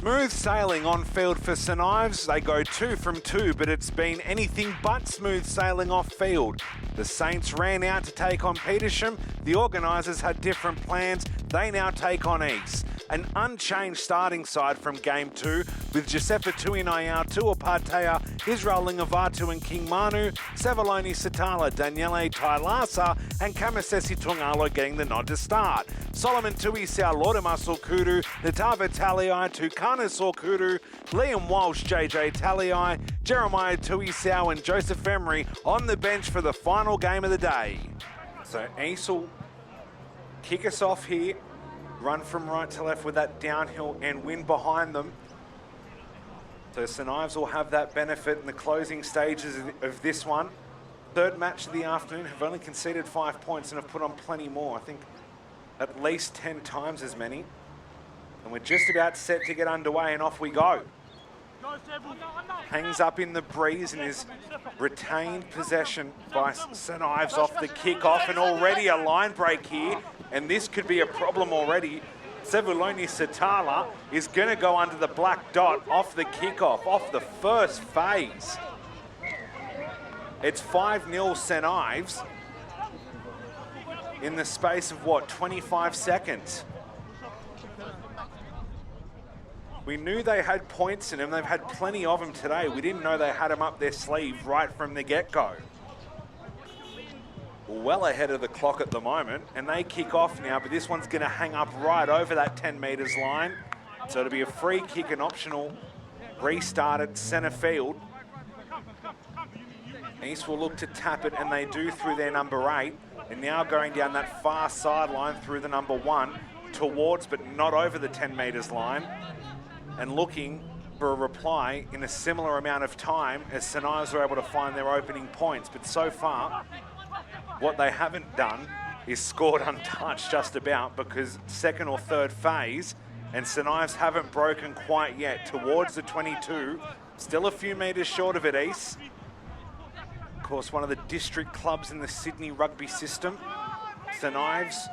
Smooth sailing on field for St. Ives. They go 2 from 2, but it's been anything but smooth sailing off field. The Saints ran out to take on Petersham. The organisers had different plans. They now take on East. An unchanged starting side from Game 2 with Giuseppe Tuinayau, Tuapatea, Israel Lingavatu and King Manu, Sevaloni Satala, Daniele Tailasa and Kamasesi Tungalo getting the nod to start. Solomon Tuisau, Lordimer Sorkudu, Natava Taliai, Tukana Sorkudu, Liam Walsh, JJ Taliai, Jeremiah Tuisau and Joseph Emery on the bench for the final game of the day. So East will kick us off here. Run from right to left with that downhill and wind behind them. So St. Ives will have that benefit in the closing stages of this one. Third match of the afternoon, have only conceded 5 points and have put on plenty more. I think at least 10 times as many. And we're just about set to get underway and off we go. Hangs up in the breeze and is retained possession by St. Ives off the kick-off, and already a line break here, and this could be a problem already. Sevuloni Satala is going to go under the black dot off the kick-off, off the first phase. It's 5-0 St. Ives in the space of, what, 25 seconds? We knew they had points in them. They've had plenty of them today. We didn't know they had them up their sleeve right from the get-go. Well ahead of the clock at the moment, and they kick off now, but this one's going to hang up right over that 10 metres line. So it'll be a free kick and optional restart at centre field. East will look to tap it, and they do through their number 8. And now going down that far sideline through the number 1 towards, but not over the 10 metres line. And looking for a reply in a similar amount of time as St. Ives were able to find their opening points. But so far, what they haven't done is scored untouched just about, because second or third phase, and St. Ives haven't broken quite yet towards the 22. Still a few metres short of it, East. Of course, one of the district clubs in the Sydney rugby system. St. Ives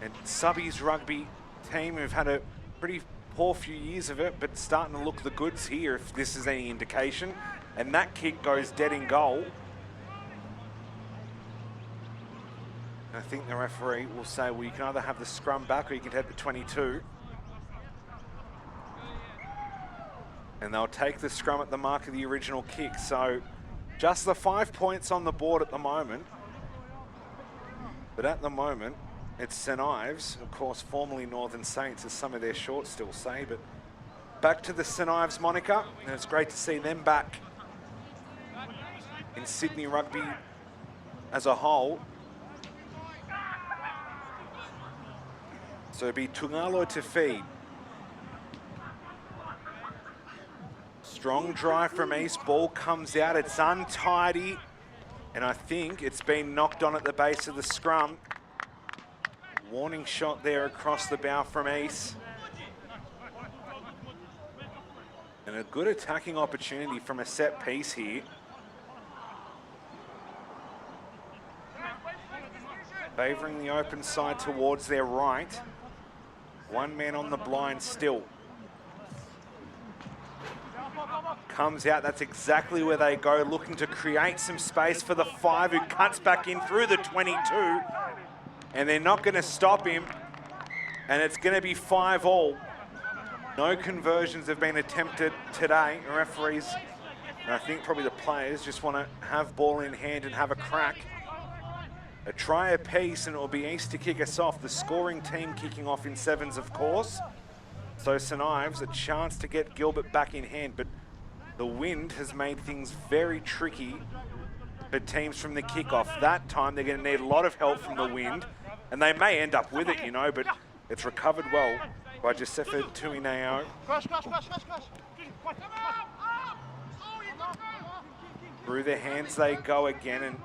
and Subbies rugby team who've had a pretty poor few years of it, but starting to look the goods here if this is any indication. And that kick goes dead in goal. I think the referee will say, well, you can either have the scrum back or you can take the 22. And they'll take the scrum at the mark of the original kick. So just the 5 points on the board at the moment. But at the moment, it's St. Ives, of course, formerly Northern Saints, as some of their shorts still say, but back to the St. Ives moniker, and it's great to see them back in Sydney rugby as a whole. So it'll be Tungalo to feed. Strong drive from East, ball comes out, it's untidy, and I think it's been knocked on at the base of the scrum. Warning shot there across the bow from East. And a good attacking opportunity from a set piece here. Favouring the open side towards their right. One man on the blind still. Comes out, that's exactly where they go, looking to create some space for the 5 who cuts back in through the 22. And they're not going to stop him, and it's going to be 5-all. No conversions have been attempted today. Referees, and I think probably the players, just want to have ball in hand and have a crack. A try apiece, and it will be East to kick us off. The scoring team kicking off in 7s, of course. So St. Ives, a chance to get Gilbert back in hand, but the wind has made things very tricky for teams from the kickoff. That time they're going to need a lot of help from the wind, and they may end up with it, you know, but it's recovered well by Giuseppe Tuinayau. Through their hands they go again, and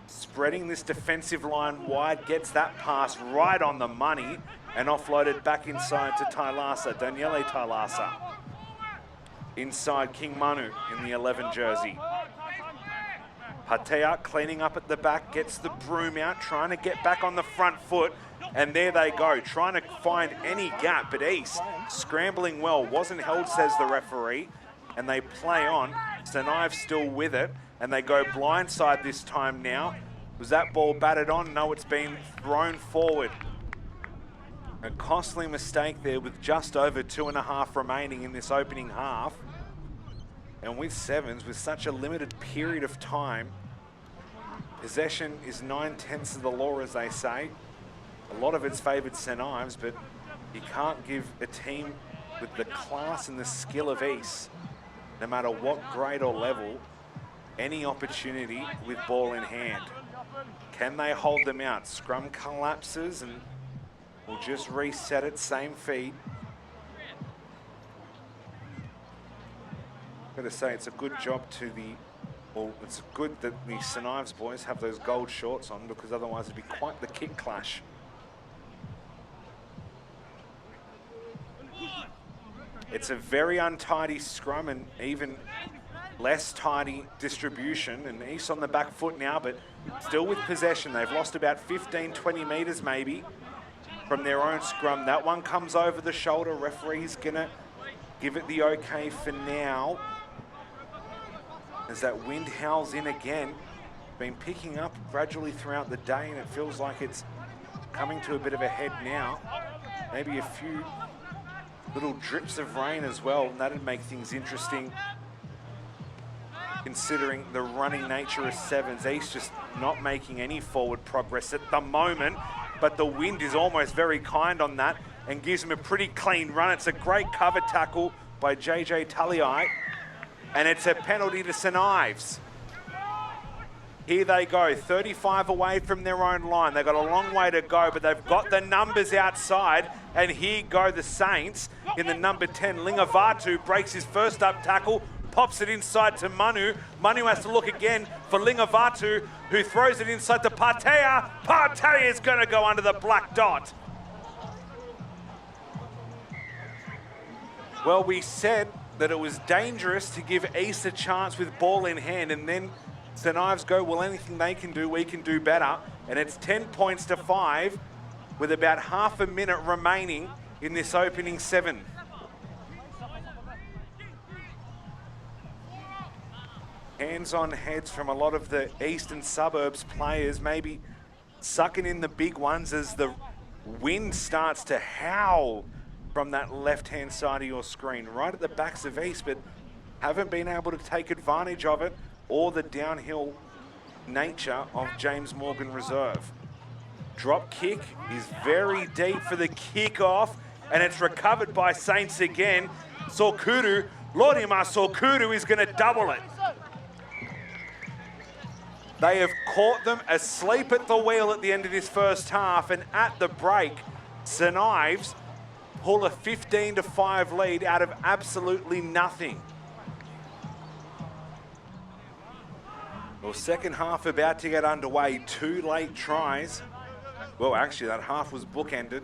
spreading this defensive line wide, gets that pass right on the money and offloaded back inside to Tailasa, Daniele Tailasa. Inside King Manu in the 11 jersey. Patea cleaning up at the back, gets the broom out, trying to get back on the front foot. And there they go, trying to find any gap, but East scrambling well, wasn't held, says the referee, and they play on. St. Ives still with it, and they go blindside this time now. Was that ball batted on? No, it's been thrown forward. A costly mistake there with just over 2.5 remaining in this opening half. And with sevens, with such a limited period of time, possession is 9/10 of the law, as they say. A lot of it's favoured St. Ives, but you can't give a team with the class and the skill of East, no matter what grade or level, any opportunity with ball in hand. Can they hold them out? Scrum collapses and we'll just reset it, same feet. Got to say, it's a good job to the, well, it's good that the St. Ives boys have those gold shorts on, because otherwise it'd be quite the kick clash. It's a very untidy scrum and even less tidy distribution, and East on the back foot now, but still with possession. They've lost about 15, 20 metres maybe from their own scrum. That one comes over the shoulder. Referee's gonna give it the okay for now, as that wind howls in again. Been picking up gradually throughout the day, and it feels like it's coming to a bit of a head now. Maybe a few little drips of rain as well, and that'd make things interesting, considering the running nature of sevens. East just not making any forward progress at the moment, but the wind is almost very kind on that and gives them a pretty clean run. It's a great cover tackle by JJ Tulliai, and it's a penalty to St. Ives. Here they go, 35 away from their own line. They've got a long way to go, but they've got the numbers outside. And here go the Saints in the number 10. Lingavatu breaks his first up tackle, pops it inside to Manu. Manu has to look again for Lingavatu, who throws it inside to Partea. Partea is going to go under the black dot. Well, we said that it was dangerous to give East a chance with ball in hand, and then St. Ives go, well, anything they can do, we can do better. And it's 10 points to 5 with about half a minute remaining in this opening 7. Hands on heads from a lot of the Eastern Suburbs players, maybe sucking in the big ones as the wind starts to howl from that left-hand side of your screen, right at the backs of East, but haven't been able to take advantage of it or the downhill nature of James Morgan Reserve. Drop kick is very deep for the kickoff, and it's recovered by Saints again. Sorkuru, Lordimar Sorkuru is going to double it. They have caught them asleep at the wheel at the end of this first half, and at the break, St. Ives pull a 15-5 lead out of absolutely nothing. Well, second half about to get underway. 2 late tries. Well, actually, that half was bookended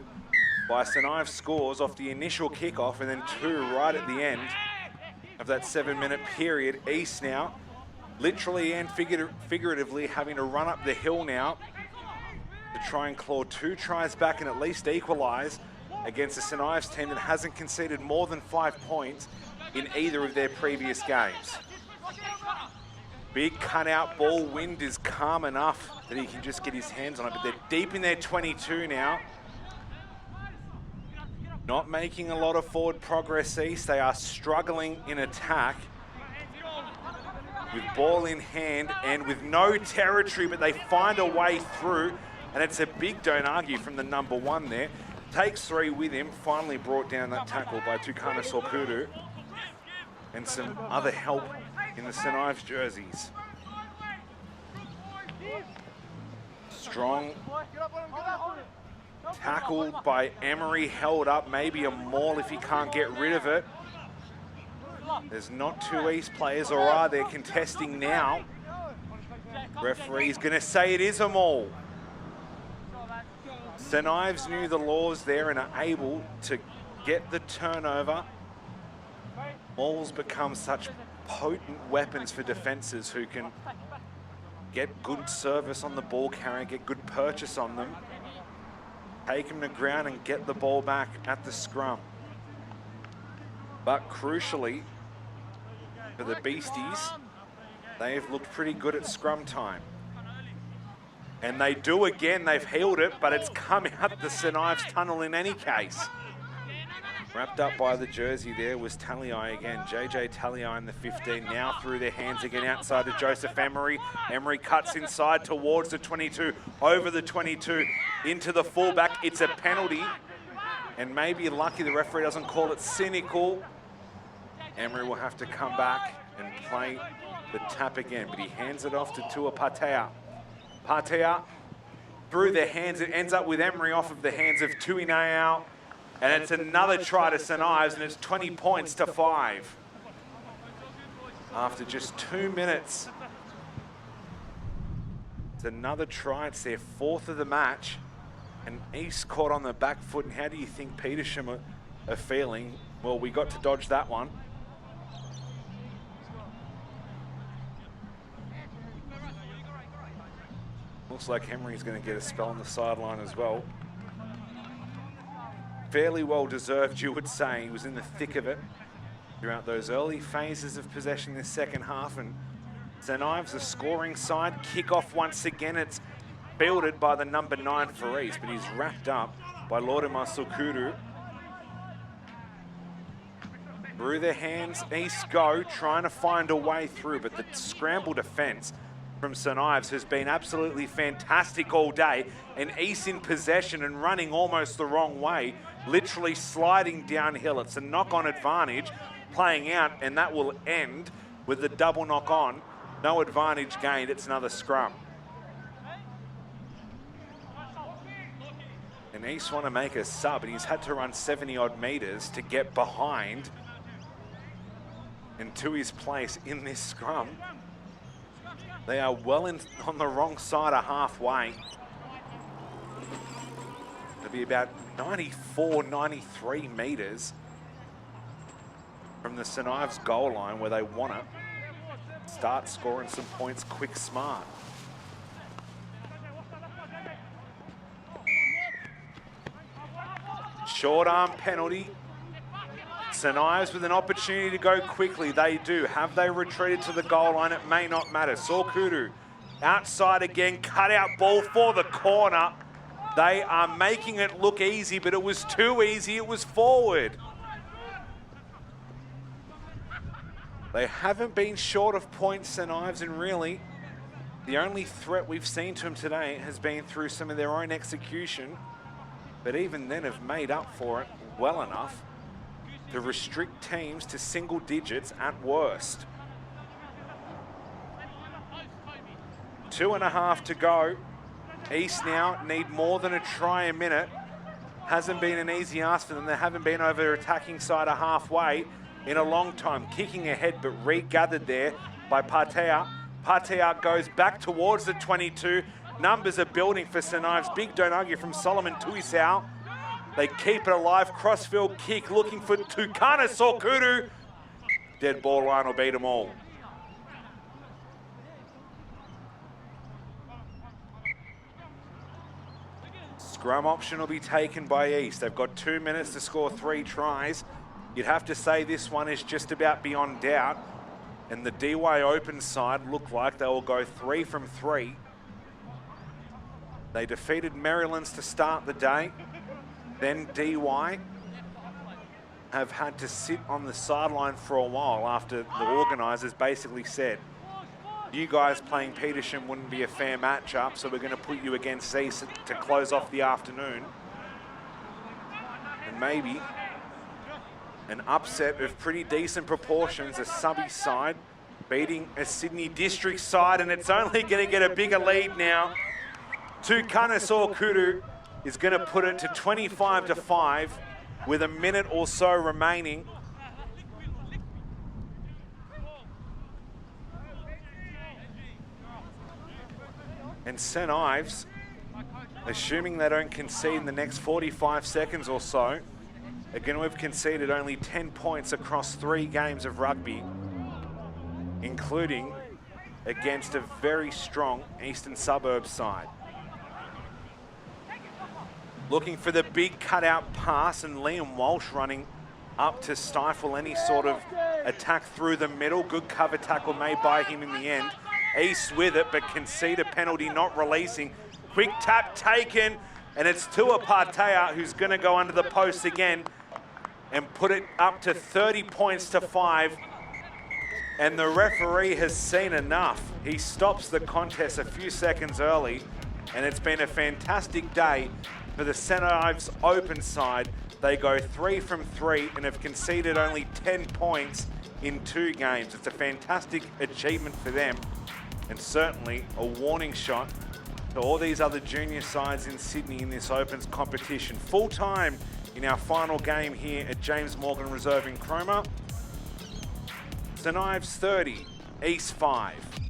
by St. Ives scores off the initial kickoff, and then 2 right at the end of that 7-minute period. East now, literally and figuratively, having to run up the hill now to try and claw 2 tries back and at least equalise against a St. Ives team that hasn't conceded more than 5 points in either of their previous games. Big cutout ball. Wind is calm enough that he can just get his hands on it, but they're deep in their 22 now. Not making a lot of forward progress, East. They are struggling in attack with ball in hand and with no territory, but they find a way through, and it's a big don't argue from the number 1 there. Takes 3 with him, finally brought down that tackle by Tukana Sorkuru, and some other help in the St. Ives jerseys. Strong tackled by Emery, held up, maybe a maul if he can't get rid of it. There's not 2 East players, or are there, contesting now? Referee's gonna say it is a maul. St. Ives knew the laws there and are able to get the turnover. Mauls become such potent weapons for defences who can get good service on the ball carrier, get good purchase on them. take him to ground and get the ball back at the scrum. But crucially, for the Beasties, they've looked pretty good at scrum time. And they do again, they've healed it, but it's come out the St. Ives tunnel in any case. Wrapped up by the jersey there was Taliai again. JJ Taliai in the 15, now through their hands again outside to Joseph Emery. Emery cuts inside towards the 22, over the 22, into the fullback. It's a penalty, and maybe lucky the referee doesn't call it cynical. Emery will have to come back and play the tap again, but he hands it off to Tua Patea. Patea through their hands, it ends up with Emery off of the hands of Tuineau. And it's another try to St. Ives, and it's 20 points to 5. After just 2 minutes. It's another try. It's their 4th of the match. And East caught on the back foot. And how do you think Petersham are feeling? Well, we got to dodge that one. Looks like Henry's going to get a spell on the sideline as well. Fairly well deserved, you would say. He was in the thick of it throughout those early phases of possession in the second half. And St. Ives, a scoring side. Kick-off once again. It's fielded by the number 9 for East, but he's wrapped up by Lorima Sokuru. Through their hands, East go, trying to find a way through, but the scramble defence from St. Ives has been absolutely fantastic all day, and East in possession and running almost the wrong way, literally sliding downhill. It's a knock-on advantage playing out, and that will end with the double knock-on. No advantage gained, it's another scrum. And East want to make a sub, and he's had to run 70-odd metres to get behind and to his place in this scrum. They are well on the wrong side of halfway. It'll be about 94, 93 metres from the St. Ives goal line where they want to start scoring some points quick, smart. Short arm penalty. St. Ives with an opportunity to go quickly. They do. Have they retreated to the goal line? It may not matter. Sorkuru outside again. Cut out ball for the corner. They are making it look easy, but it was too easy. It was forward. They haven't been short of points, St. Ives, and really the only threat we've seen to them today has been through some of their own execution, but even then have made up for it well enough to restrict teams to single digits at worst. 2.5 to go. East now need more than a try a minute. Hasn't been an easy ask for them. They haven't been over their attacking side of halfway in a long time. Kicking ahead, but regathered there by Patea. Patea goes back towards the 22. Numbers are building for St. Ives. Big don't argue from Solomon Tuisau. They keep it alive. Crossfield kick looking for Tukana Sorkuru. Dead ball line will beat them all. Scrum option will be taken by East. They've got 2 minutes to score 3 tries. You'd have to say this one is just about beyond doubt. And the DY Open side look like they will go 3 from 3. They defeated Maryland's to start the day. Then DY have had to sit on the sideline for a while after the organisers basically said, you guys playing Petersham wouldn't be a fair matchup, so we're going to put you against East to close off the afternoon. And maybe an upset of pretty decent proportions, a subby side beating a Sydney District side, and it's only going to get a bigger lead now. Tukana Sorkuru is going to put it to 25-5 with a minute or so remaining. And St. Ives, assuming they don't concede in the next 45 seconds or so, are going to have conceded only 10 points across 3 games of rugby, including against a very strong Eastern Suburbs side. Looking for the big cutout pass, and Liam Walsh running up to stifle any sort of attack through the middle. Good cover tackle made by him in the end. East with it, but concede a penalty, not releasing. Quick tap taken, and it's Tua Partea who's going to go under the post again and put it up to 30 points to 5. And the referee has seen enough. He stops the contest a few seconds early, and it's been a fantastic day for the St. Ives Open side. They go 3 from 3 and have conceded only 10 points in 2 games. It's a fantastic achievement for them, and certainly a warning shot to all these other junior sides in Sydney in this Opens competition. Full time in our final game here at James Morgan Reserve in Cromer. St. Ives 30, East 5.